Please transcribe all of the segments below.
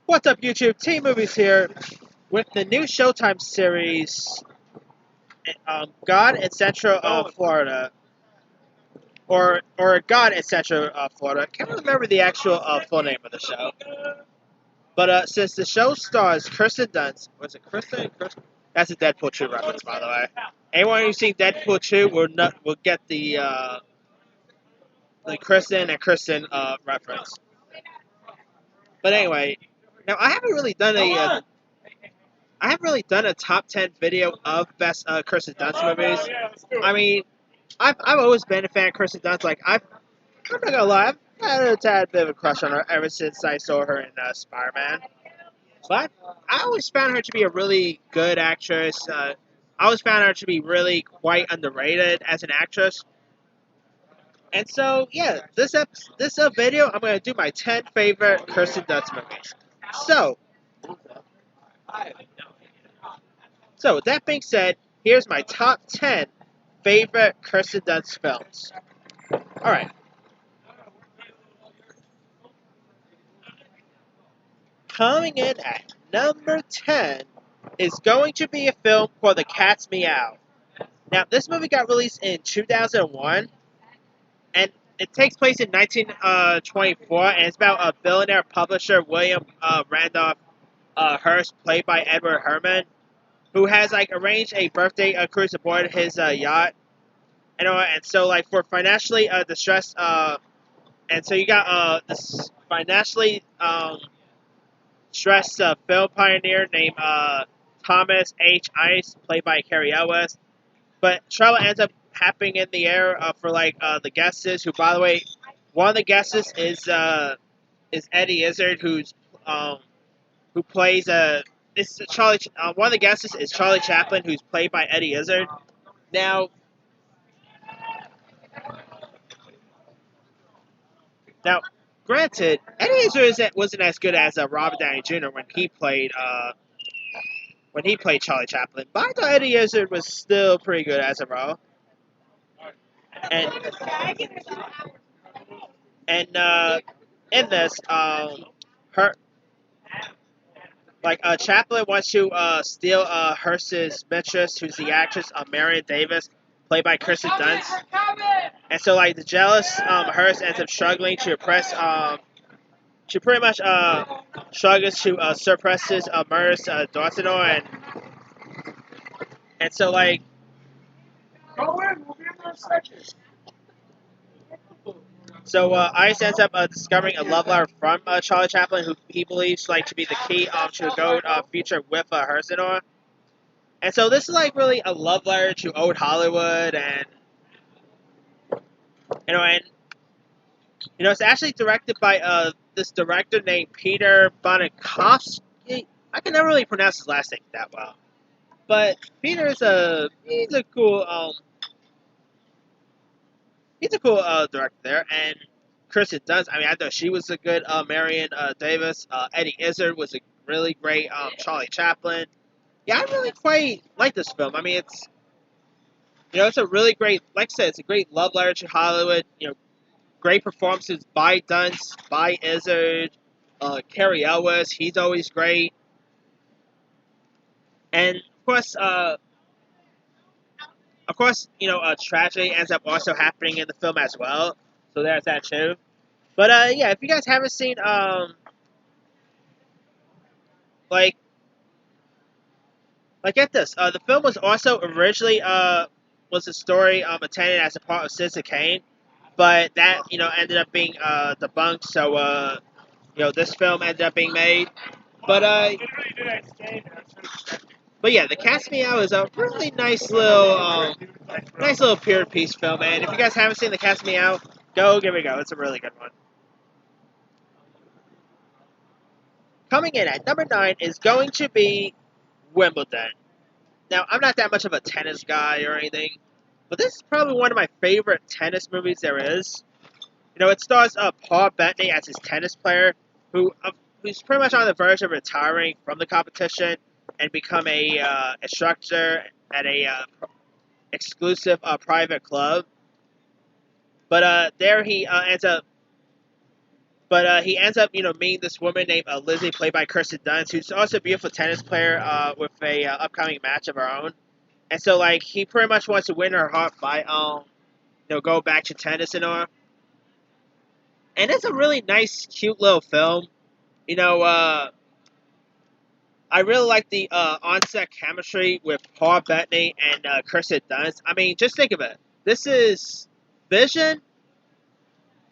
What's up, YouTube? Team Movies here with the new Showtime series, God in Central Florida, or God in Central Florida. Can't remember the actual full name of the show. But since the show stars Kirsten Dunst, was it Kirsten? That's a Deadpool 2 reference, by the way. Anyone who's seen Deadpool 2 will get the Kirsten and Kirsten reference. But anyway, now I haven't really done a top 10 video of best Kirsten Dunst movies. I mean, I've always been a fan of Kirsten Dunst. I'm not gonna lie, I've had a tad bit of a crush on her ever since I saw her in SpiderMan. But I always found her to be a really good actress. I always found her to be really quite underrated as an actress. And so, yeah, this video, I'm gonna do my 10 favorite Kirsten Dunst movies. So, with that being said, here's my top 10 favorite Kirsten Dunst films. Alright. Coming in at number 10 is going to be a film called The Cat's Meow. Now, this movie got released in 2001, and it takes place in 1924, and it's about a billionaire publisher, William Randolph Hearst, played by Edward Herrmann, who has arranged a birthday cruise aboard his yacht, and so for financially distressed, and so you got this financially stressed film pioneer named Thomas H. Ice, played by Carrie Ellis, but trouble ends up happening in the air for the guests, who, by the way, one of the guests is Eddie Izzard, who plays this Charlie. One of the guests is Charlie Chaplin, who's played by Eddie Izzard. Now, granted, Eddie Izzard wasn't as good as Robert Downey Jr. when he played Charlie Chaplin, but I thought Eddie Izzard was still pretty good as a role. And in this, Chaplin wants to steal Hearst's mistress, who's the actress Marion Davis, played by Kirsten Dunst. And so, the jealous Hearst ends up struggling to oppress. She pretty much struggles to suppress his murderous daughter-in-law, and so Go in, we'll be in a second. So Ice ends up discovering a love letter from Charlie Chaplin, who he believes to be the key to a good future with Hearst-in-law. And so this is really a love letter to old Hollywood, and it's actually directed by this director named Peter Bonakovsky. I can never really pronounce his last name that well, but Peter's he's a cool director there. And Kirsten Dunst, I thought she was a good Marion Davis. Eddie Izzard was a really great Charlie Chaplin. Yeah, I really quite like this film. It's a really great, like I said, it's a great love letter to Hollywood. Great performances by Dunst, by Izzard, Carrie Ellis, he's always great. And of course, tragedy ends up also happening in the film as well. So there's that too. But yeah, if you guys haven't seen get this, the film was also originally was a story intended as a part of Citizen Kane, but that ended up being debunked. So this film ended up being made. But yeah, The Cat's Meow is a really nice little period piece film, and if you guys haven't seen The Cat's Meow, go give it a go. It's a really good one. Coming in at number 9 is going to be Wimbledon. Now, I'm not that much of a tennis guy or anything, but this is probably one of my favorite tennis movies there is. It stars Paul Bettany as his tennis player, who's pretty much on the verge of retiring from the competition and become a instructor at a exclusive private club. But there he ends up But he ends up, meeting this woman named Lizzie, played by Kirsten Dunst, who's also a beautiful tennis player with a upcoming match of her own. And so, like, he pretty much wants to win her heart by, go back to tennis and all. And it's a really nice, cute little film. I really like the on-set chemistry with Paul Bettany and Kirsten Dunst. I mean, just think of it. This is Vision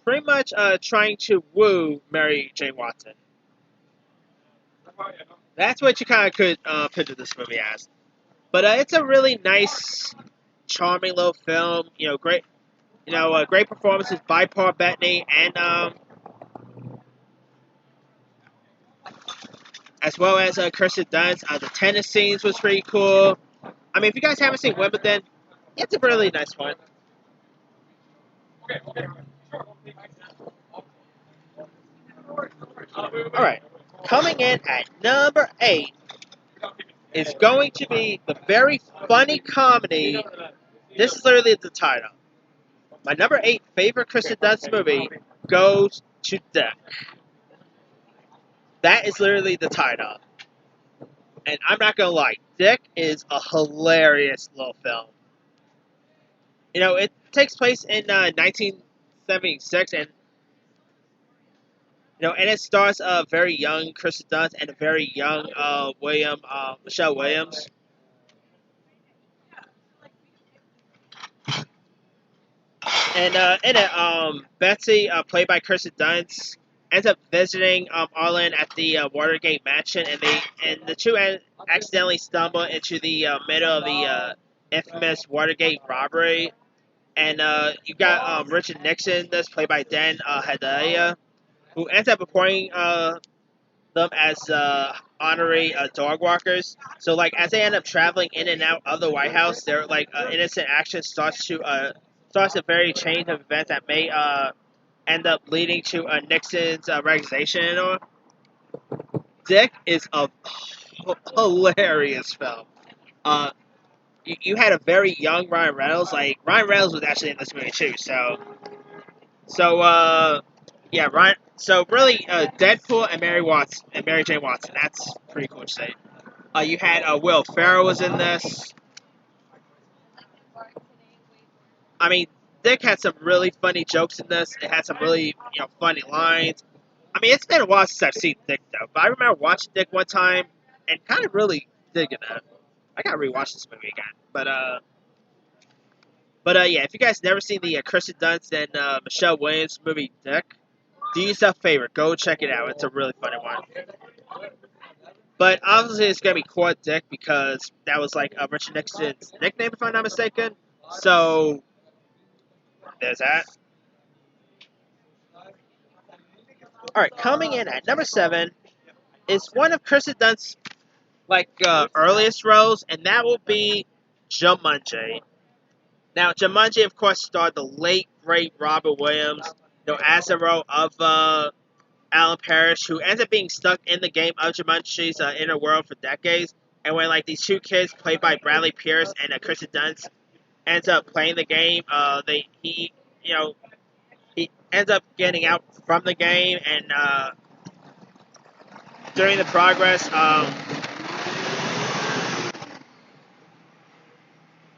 pretty much trying to woo Mary Jane Watson. That's what you kind of could picture this movie as. But it's a really nice, charming little film. Great, great performances by Paul Bettany and as well as Kirsten Dunst. The tennis scenes was pretty cool. I mean, if you guys haven't seen Wimbledon, it's a really nice one. Alright, coming in at number 8 is going to be the very funny comedy. This is literally the title. My number 8 favorite Kirsten Dunst movie goes to Dick. That is literally the title. And I'm not gonna lie, Dick is a hilarious little film. It takes place in 1976, and and it stars a very young Kirsten Dunst and a very young Michelle Williams. And in it, Betsy, played by Kirsten Dunst, ends up visiting Arlen at the Watergate mansion, and the two accidentally stumble into the middle of the infamous Watergate robbery. And you got Richard Nixon, that's played by Dan Hedaya, who ends up appointing them as honorary dog walkers. So, like, as they end up traveling in and out of the White House, their innocent action starts a very chain of events that may end up leading to Nixon's resignation and all. Dick is a hilarious film. You had a very young Ryan Reynolds. Like, Ryan Reynolds was actually in this movie too. Yeah, Ryan. So really, Deadpool and Mary Jane Watson. That's pretty cool to say. You had Will Ferrell was in this. I mean, Dick had some really funny jokes in this. It had some really funny lines. I mean, it's been a while since I've seen Dick though, but I remember watching Dick one time and kind of really digging it. I gotta rewatch this movie again. But yeah, if you guys never seen the Kirsten Dunst and Michelle Williams movie Dick, do yourself a favor, go check it out. It's a really funny one. But obviously, it's gonna be Core Dick because that was like Richard Nixon's nickname, if I'm not mistaken. So there's that. All right, coming in at number 7 is one of Kirsten Dunst's earliest roles, and that will be Jumanji. Now, Jumanji, of course, starred the late great Robert Williams, as the role of Alan Parrish, who ends up being stuck in the game of Jumanji's inner world for decades. And when these two kids, played by Bradley Pierce and Kirsten Dunst, ends up playing the game, he ends up getting out from the game, and during the progress,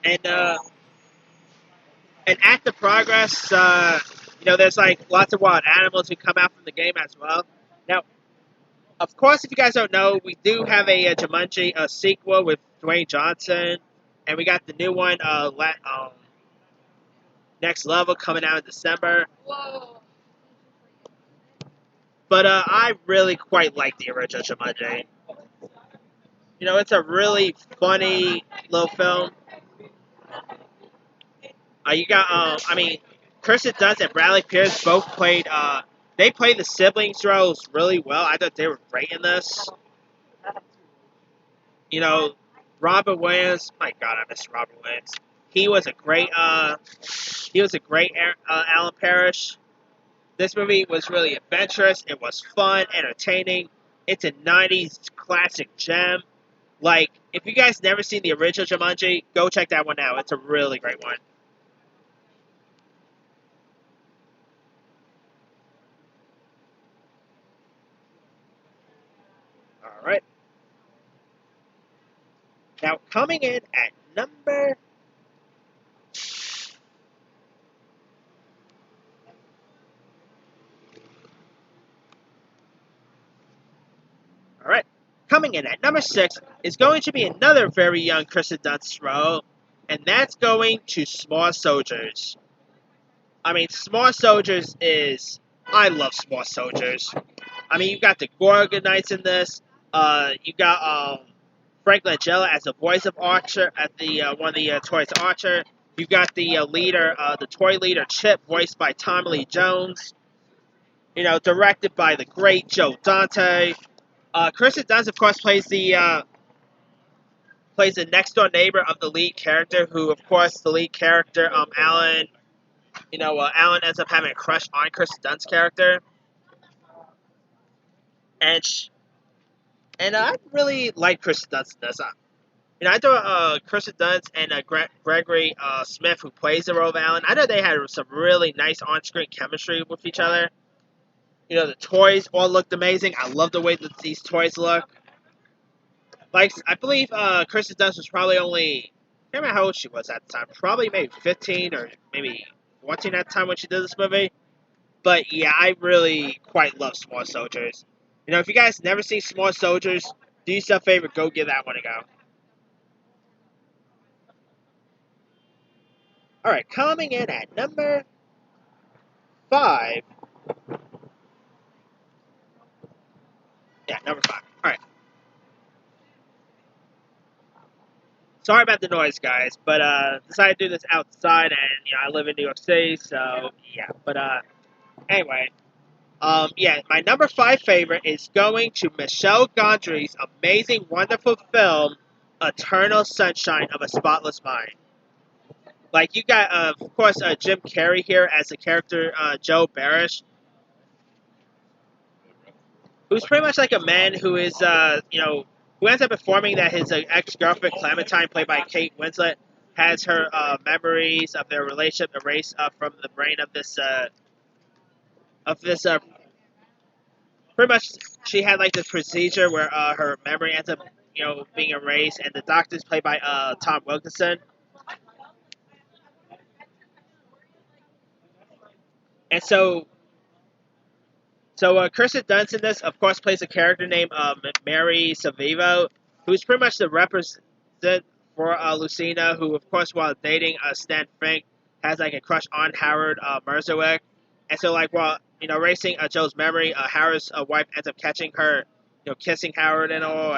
and at the progress, there's lots of wild animals who come out from the game as well. Now, of course, if you guys don't know, we do have a Jumanji sequel with Dwayne Johnson, and we got the new one, Next Level, coming out in December. Whoa. But I really quite like the original Jumanji. It's a really funny little film. You got, Kirsten Dunst and Bradley Pierce both played, they played the siblings roles really well. I thought they were great in this. Robert Williams, my God, I miss Robert Williams. He was a great Alan Parrish. This movie was really adventurous. It was fun, entertaining. It's a 90s classic gem. If you guys never seen the original Jumanji, go check that one out. It's a really great one. Alright. Now, coming in at number... Alright. Coming in at number 6 is going to be another very young Kirsten Dunst role, and that's going to Small Soldiers. I mean, Small Soldiers is... I love Small Soldiers. I mean, you got the Gorgon Knights in this. You got Frank Langella as the voice of Archer at the one of the toys Archer. You got the leader, the toy leader Chip, voiced by Tommy Lee Jones. You know, directed by the great Joe Dante. Kirsten Dunst, of course, plays the next door neighbor of the lead character, who, of course, the lead character, Alan. You know, Alan ends up having a crush on Kirsten Dunst's character, and I really like Kirsten Dunst in this. You know, I thought Kirsten Dunst and Gregory Smith, who plays the role of Alan, I know they had some really nice on-screen chemistry with each other. You know, the toys all looked amazing. I love the way that these toys look. Like, I believe Kirsten Dunst was probably only, I can't remember how old she was at the time. Probably maybe 15 or maybe 14 at the time when she did this movie. But yeah, I really quite love Small Soldiers. You know, if you guys never seen Small Soldiers, do yourself a favor, go give that one a go. Alright, coming in at number 5. Yeah, number 5. Alright. Sorry about the noise, guys, but decided to do this outside, and you know I live in New York City, so yeah. But anyway, yeah, my number 5 favorite is going to Michel Gondry's amazing, wonderful film, Eternal Sunshine of a Spotless Mind. Like you got, of course, Jim Carrey here as the character Joe Barish, who's pretty much like a man who is, you know, who ends up informing that his ex-girlfriend Clementine, played by Kate Winslet, has her memories of their relationship erased from the brain of this. Pretty much, she had like this procedure where her memory ends up, you know, being erased, and the doctor's played by Tom Wilkinson. And so Kirsten Dunst in this, of course, plays a character named Mary Savivo, who's pretty much the representative for Lucina, who, of course, while dating Stan Fink, has like a crush on Howard Merzowick. And so, like, while you know erasing Joe's memory, Howard's wife ends up catching her, you know, kissing Howard and all,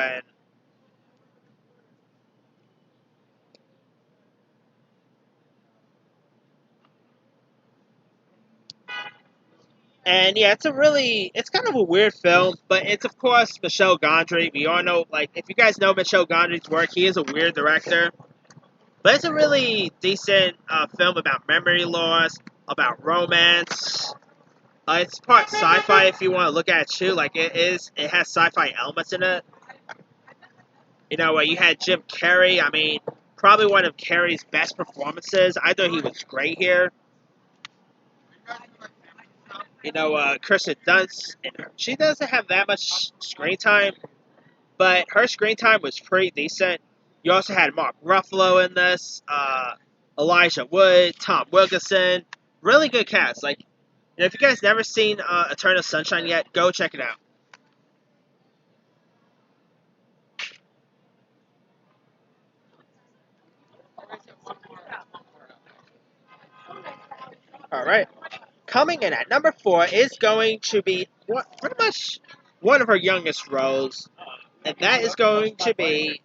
and yeah, it's kind of a weird film, but it's of course Michel Gondry. We all know, like, if you guys know Michel Gondry's work, he is a weird director. But it's a really decent film about memory loss, about romance. It's part sci-fi if you want to look at it too. Like it has sci-fi elements in it. You know, you had Jim Carrey. I mean, probably one of Carrey's best performances. I thought he was great here. You know, Kirsten Dunst, she doesn't have that much screen time, but her screen time was pretty decent. You also had Mark Ruffalo in this, Elijah Wood, Tom Wilkinson. Really good cast. Like, you know, if you guys never seen Eternal Sunshine yet, go check it out. All right. Coming in at number 4 is going to be pretty much one of her youngest roles, and that is going to be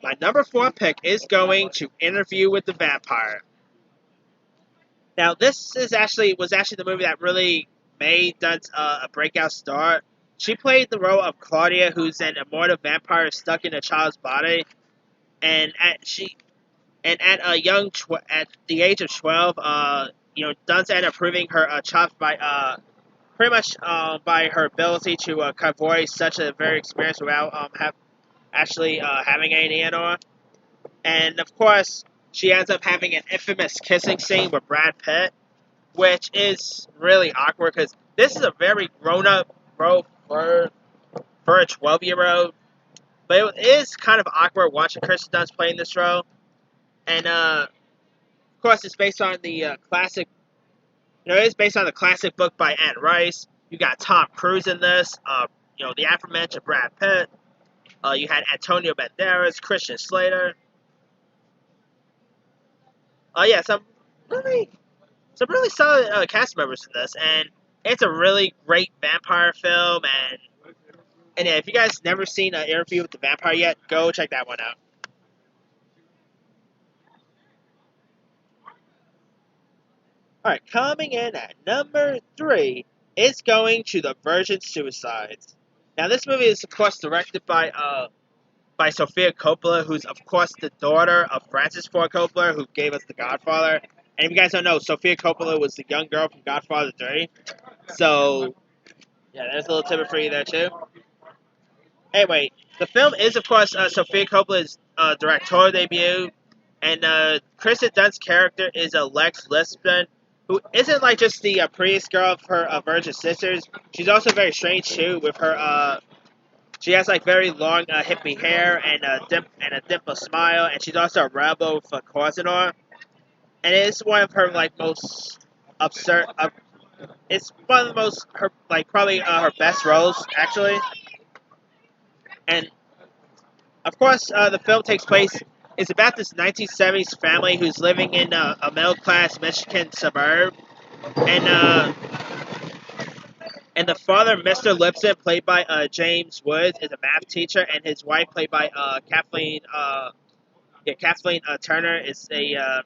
my number 4 pick is going to Interview with the Vampire. Now, this was actually the movie that really made Dunst a breakout star. She played the role of Claudia, who's an immortal vampire stuck in a child's body, and at the age of 12, you know, Dunst ended up proving her chops by pretty much by her ability to convoy such a very experience without having any in her. And of course, she ends up having an infamous kissing scene with Brad Pitt, which is really awkward because this is a very grown-up role for a 12-year-old. But it is kind of awkward watching Kirsten Dunst playing this role. And of course, it's based on the classic. It's based on the classic book by Anne Rice. You got Tom Cruise in this. The aforementioned Brad Pitt. You had Antonio Banderas, Christian Slater. Yeah, some really solid cast members in this, and it's a really great vampire film. And yeah, if you guys never seen an Interview with the Vampire yet, go check that one out. All right, coming in at number 3 is going to The Virgin Suicides. Now, this movie is of course directed by Sofia Coppola, who's of course the daughter of Francis Ford Coppola, who gave us The Godfather. And if you guys don't know, Sofia Coppola was the young girl from Godfather 3. So, yeah, there's a little tidbit for you there, too. Anyway, the film is, of course, Sofia Coppola's directorial debut. And Kristen Dunst's character is Lex Lisbon, who isn't like just the prettiest girl of her Virgin Sisters. She's also very strange, too, with her... She has like very long hippie hair and a dimple smile, and she's also a rebel with a Corsinoir. And it's one of her like most absurd. It's one of the most her like probably her best roles actually. And of course, the film takes place. It's about this 1970s family who's living in a middle class Michigan suburb, and and the father, Mr. Lipson, played by James Woods, is a math teacher, and his wife, played by Kathleen Turner, is a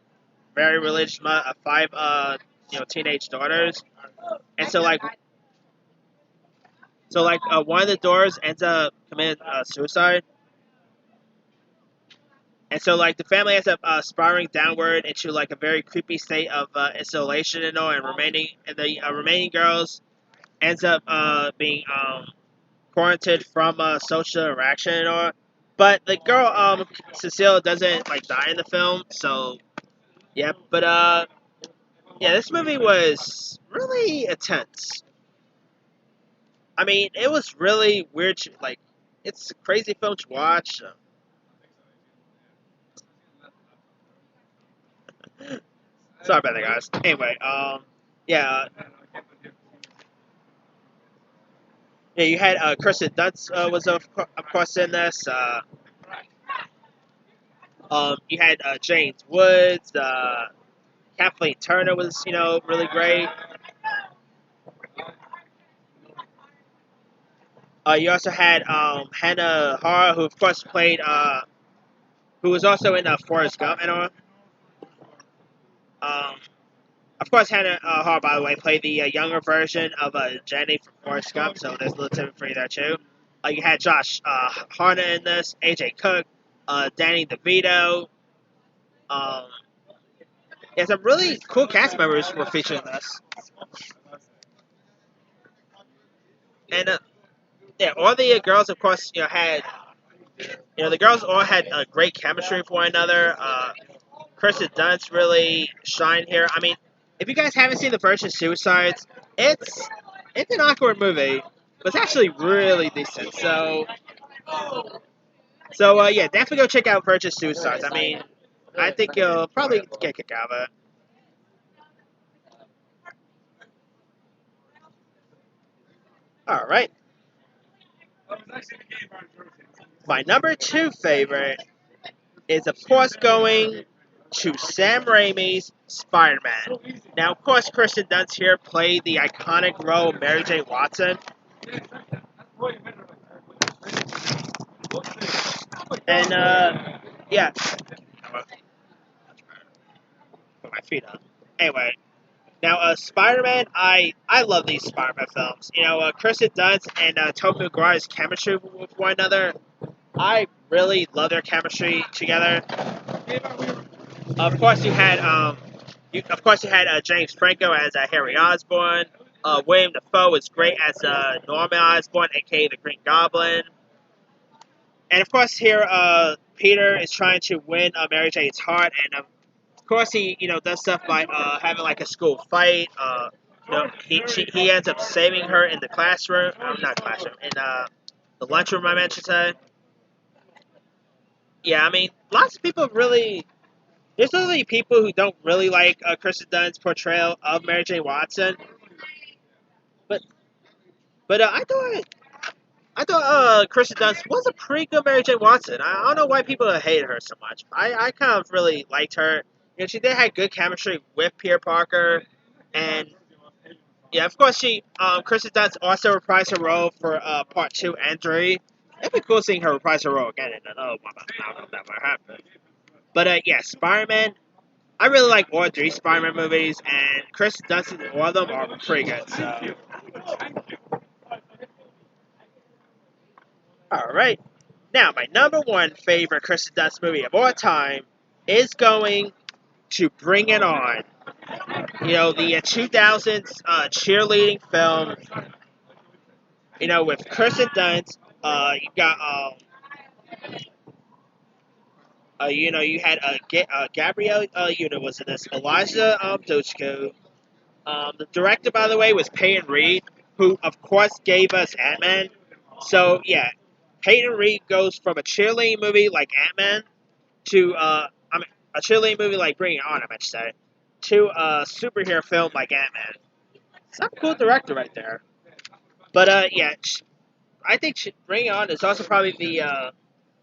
very religious mother of 5 teenage daughters. And one of the daughters ends up committing suicide. And so like the family ends up spiraling downward into like a very creepy state of isolation and all, and the remaining girls ends up being quarantined from social interaction and all. But the girl, Cecile, doesn't like die in the film, so yeah. But yeah, this movie was really intense. I mean, it was really weird. Like, it's a crazy film to watch. Sorry about that, guys. Anyway, yeah. Yeah, you had Kirsten Dunst was of course in this. You had James Woods. Kathleen Turner was really great. You also had Hannah Hara, who of course played who was also in Forrest Gump and all. Of course, Hannah Hara, by the way, played the younger version of Jenny from Forrest Gump, so there's a little tidbit for you there, too. You had Josh Hartnett in this, AJ Cook, Danny DeVito. Yeah, some really cool cast members were featured in this. And, yeah, all the girls, of course, had... the girls all had great chemistry with one another. Kirsten Dunst really shined here. I mean, if you guys haven't seen The Virgin Suicides, it's an awkward movie, but it's actually really decent. So yeah, definitely go check out Virgin Suicides. I mean, I think you'll probably get a kick out of it. All right. My number 2 favorite is, of course, going to Sam Raimi's SpiderMan. Now, of course, Kirsten Dunst here played the iconic role of Mary Jane Watson. And, yeah. Put my feet up. Anyway. Now, Spider-Man, I love these Spider-Man films. Kirsten Dunst and Tobey Maguire's chemistry with one another, I really love their chemistry together. Of course, you had James Franco as Harry Osborn. William Dafoe was great as Norman Osborn, aka the Green Goblin. And of course, here Peter is trying to win Mary Jane's heart, and of course he does stuff by having like a school fight. he ends up saving her in the classroom. Not classroom, in the lunchroom. I meant to say. Yeah, I mean, lots of people really. There's really people who don't really like Kirsten Dunst's portrayal of Mary Jane Watson, but I thought Kirsten Dunst was a pretty good Mary Jane Watson. I don't know why people hate her so much. I kind of really liked her. She did have good chemistry with Peter Parker, and yeah, of course Kirsten Dunst also reprised her role for part 2 and 3. It'd be cool seeing her reprise her role again in another one. I don't know if that might happen. But yeah, Spider-Man. I really like all 3 Spider-Man movies, and Kirsten Dunst in all of them are pretty good. So, all right. Now, my number 1 favorite Kirsten Dunst movie of all time is going to Bring It On. The 2000s cheerleading film. With Kirsten Dunst, you got you had Gabrielle Union was in this. Elijah Dushku. The director, by the way, was Peyton Reed, who, of course, gave us Ant-Man. So, yeah, Peyton Reed goes from a cheerleading movie like Ant-Man to, a cheerleading movie like Bring It On, I meant to say, to a superhero film like Ant-Man. It's a cool director right there. But, yeah, I think Bring It On is also probably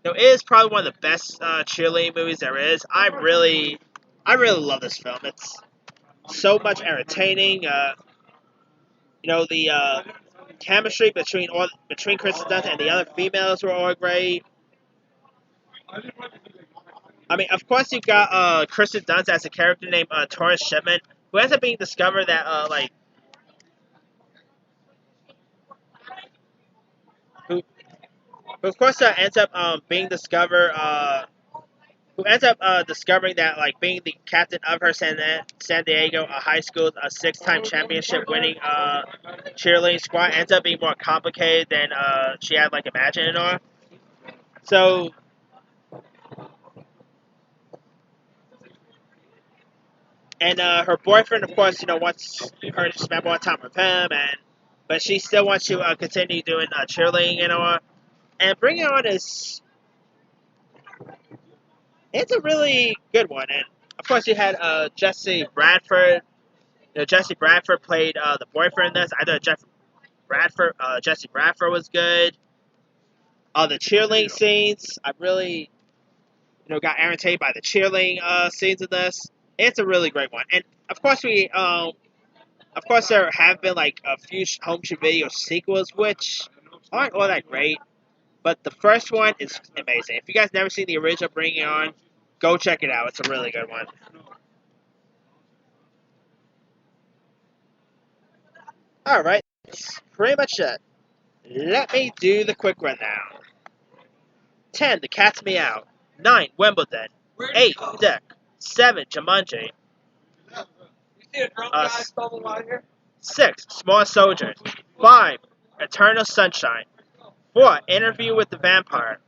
it is probably one of the best cheerleading movies there is. I really love this film. It's so much entertaining. The chemistry between Kristen Dunst and the other females were all great. I mean, of course, you got Kristen Dunst as a character named Taurus Shipman, who ends up being discovered that who of course ends up being discovered who ends up discovering that being the captain of her San Diego high school, a 6-time championship winning cheerleading squad, ends up being more complicated than she had imagined or. So, and her boyfriend, of course, wants her to spend more time with him, but she still wants to continue doing cheerleading and all. And Bring It On it's a really good one. And of course, you had Jesse Bradford. Jesse Bradford played the boyfriend in this. I thought Jesse Bradford was good. The cheerleading scenes, I really, got entertained by the cheerleading scenes in this. It's a really great one. And of course, there have been a few home shoot video sequels, which aren't all that great. But the first one is amazing. If you guys never seen the original Bring It On, go check it out. It's a really good one. Alright, that's pretty much it. Let me do the quick rundown. 10, The Cat's Meow. 9, Wimbledon. 8, Dick. 7, Jumanji. 6, Small Soldiers. 5, Eternal Sunshine. 4, Interview with the Vampire.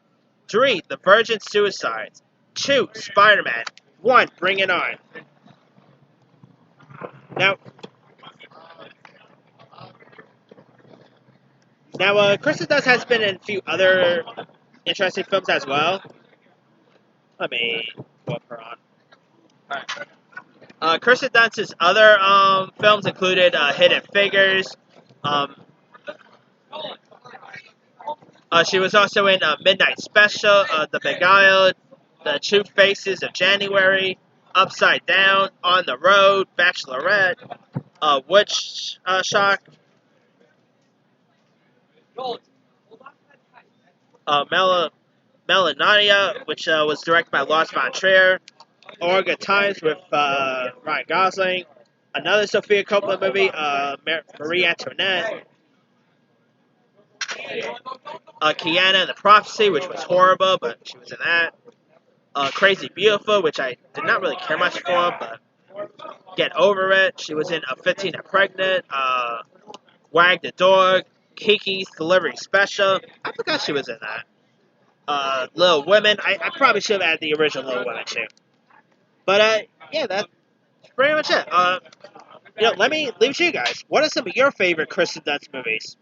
3, The Virgin Suicides. 2, Spider-Man. 1, Bring It On. Now, Kirsten Dunst has been in a few other interesting films as well. Let me flip her on. Alright. Kirsten Dunst's other films included Hidden Figures. She was also in Midnight Special, The Beguiled, The True Faces of January, Upside Down, On the Road, Bachelorette, Witch Shock, Melanania, which was directed by Lars von Trier, Olga Times with Ryan Gosling, another Sofia Coppola movie, Marie Antoinette, Kiana and the Prophecy, which was horrible, but she was in that. Crazy Beautiful, which I did not really care much for, but Get Over It. She was in 15 and Pregnant, Wag the Dog, Kiki's Delivery Special. I forgot she was in that. Little Women. I probably should have added the original Little Women too. But yeah, that's pretty much it. let me leave it to you guys. What are some of your favorite Kristen Dunst movies?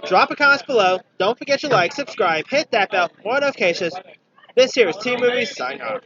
Drop a comment below. Don't forget to like, subscribe, hit that bell for more notifications. This here is Team Movies signing off.